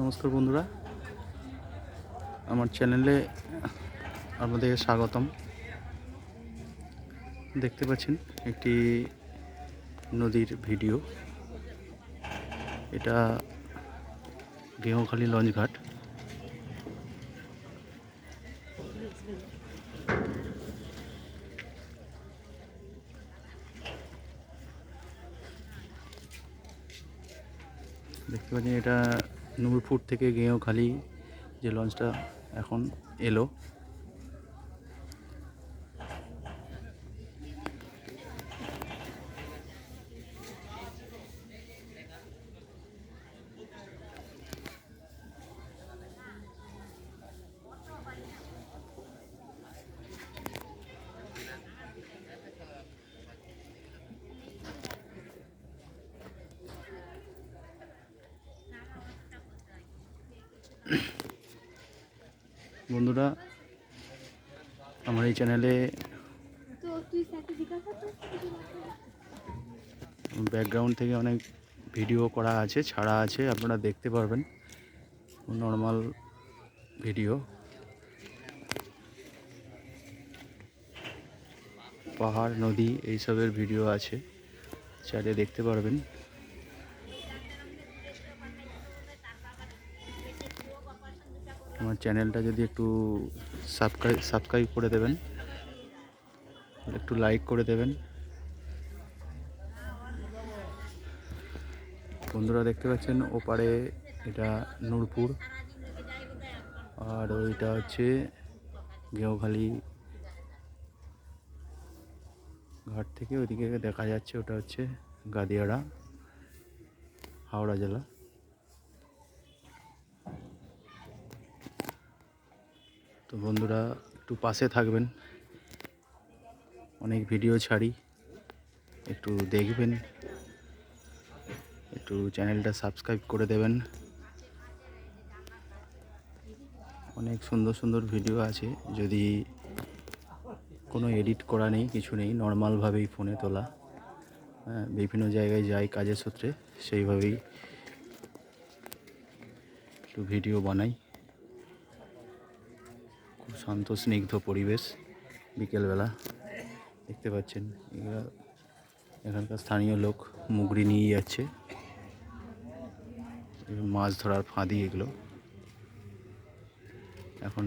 নমস্কার বন্ধুরা, আমার চ্যানেলে আপনাদের স্বাগতম। দেখতে পাচ্ছেন একটি নদীর ভিডিও। এটা গেঁওখালি লঞ্চ ঘাট। দেখতে পাচ্ছেন এটা নূরপুর থেকে গেঁওখালি যে লঞ্চটা এখন এলো। বন্ধুরা, আমার এই চ্যানেলে ব্যাকগ্রাউন্ড থেকে অনেক ভিডিও করা আছে, ছাড়া আছে, আপনারা দেখতে পারবেন। নর্মাল ভিডিও, পাহাড়, নদী এইসবের ভিডিও আছে, চাইলে দেখতে পারবেন। আমার চ্যানেলটা যদি একটু সাবস্ক্রাইব করে দেবেন, একটু লাইক করে দেবেন। বন্ধুরা দেখতে পাচ্ছেন ওপারে এটা নূরপুর, আর ওইটা হচ্ছে গেঁওখালি ঘাট থেকে ওইদিকে দেখা যাচ্ছে, ওটা হচ্ছে গাদিয়াড়া, হাওড়া জেলা। তো বন্ধুরা একটু পাশে থাকবেন, অনেক ভিডিও ছাড়ি, একটু দেখবেন, একটু চ্যানেলটা সাবস্ক্রাইব করে দেবেন। অনেক সুন্দর সুন্দর ভিডিও আছে, যদি কোনো এডিট করা নেই, কিছু নেই, নর্মালভাবেই ফোনে তোলা। বিভিন্ন জায়গায় যাই কাজের সূত্রে, সেইভাবেই একটু ভিডিও বানাই। খুব শান্ত স্নিগ্ধ পরিবেশ, বিকেলবেলা দেখতে পাচ্ছেন। এগুলো এখানকার স্থানীয় লোক মুগরি নিয়ে যাচ্ছে, মাছ ধরার ফাঁদি। এগুলো এখন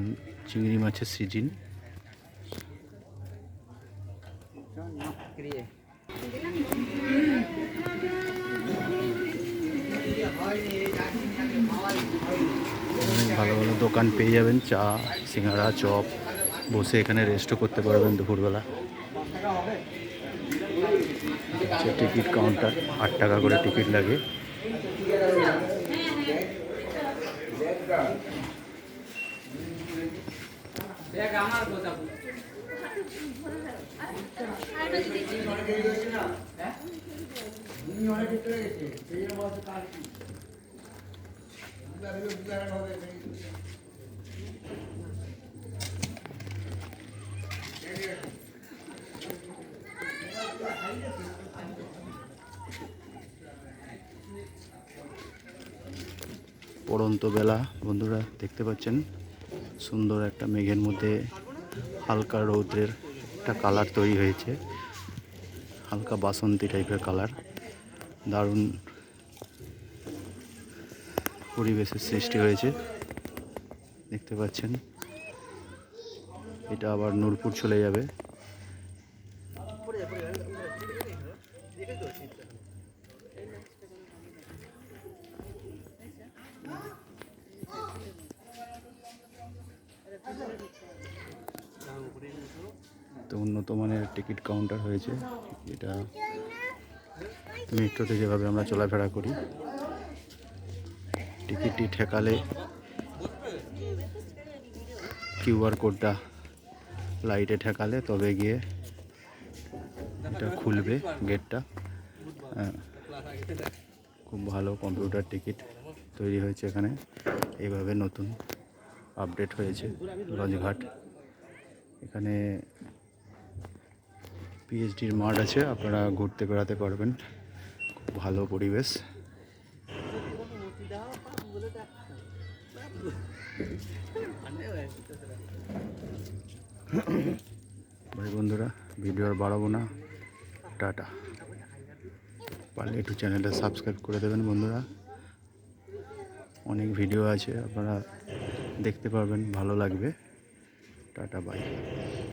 চিংড়ি মাছের সিজন। ভালো ভালো দোকান পেয়ে যাবেন, চা, সিঙ্গাড়া, চপ, বসে এখানে রেস্টও করতে পারবেন দুপুরবেলা। টিকিট কাউন্টার, 8 টাকা করে টিকিট লাগে। পড়ন্ত বেলা, বন্ধুরা দেখতে পাচ্ছেন সুন্দর একটা মেঘের মধ্যে হালকা রৌদ্রের একটা কালার তৈরি হয়েছে, হালকা বাসন্তী টাইপের কালার। দারুণ পরিবেশের সৃষ্টি হয়েছে, দেখতে পাচ্ছেন। এটা আবার নূরপুর চলে যাবে। তো উন্নত মানের টিকিট কাউন্টার হয়েছে। এটা মেট্রোতে যেভাবে আমরা চলাফেরা করি, টিকিটটি ঠেকালে কিউআর কোডটা লাইটে ঠেকালে তবে গিয়ে এটা খুলবে গেটটা। খুব ভালো কম্পিউটার টিকিট তৈরি হয়েছে এখানে, এইভাবে নতুন আপডেট হয়েছে লঞ্চঘাট। এখানে পিএইচডির মাঠ আছে, আপনারা ঘুরতে বেড়াতে পারবেন, খুব ভালো পরিবেশ। ভাই বন্ধুরা, ভিডিও আর বাড়াবো না, টাটা। পারলে একটু চ্যানেলটা সাবস্ক্রাইব করে দেবেন বন্ধুরা, অনেক ভিডিও আছে আপনারা দেখতে পারবেন, ভালো লাগবে। Tata, by.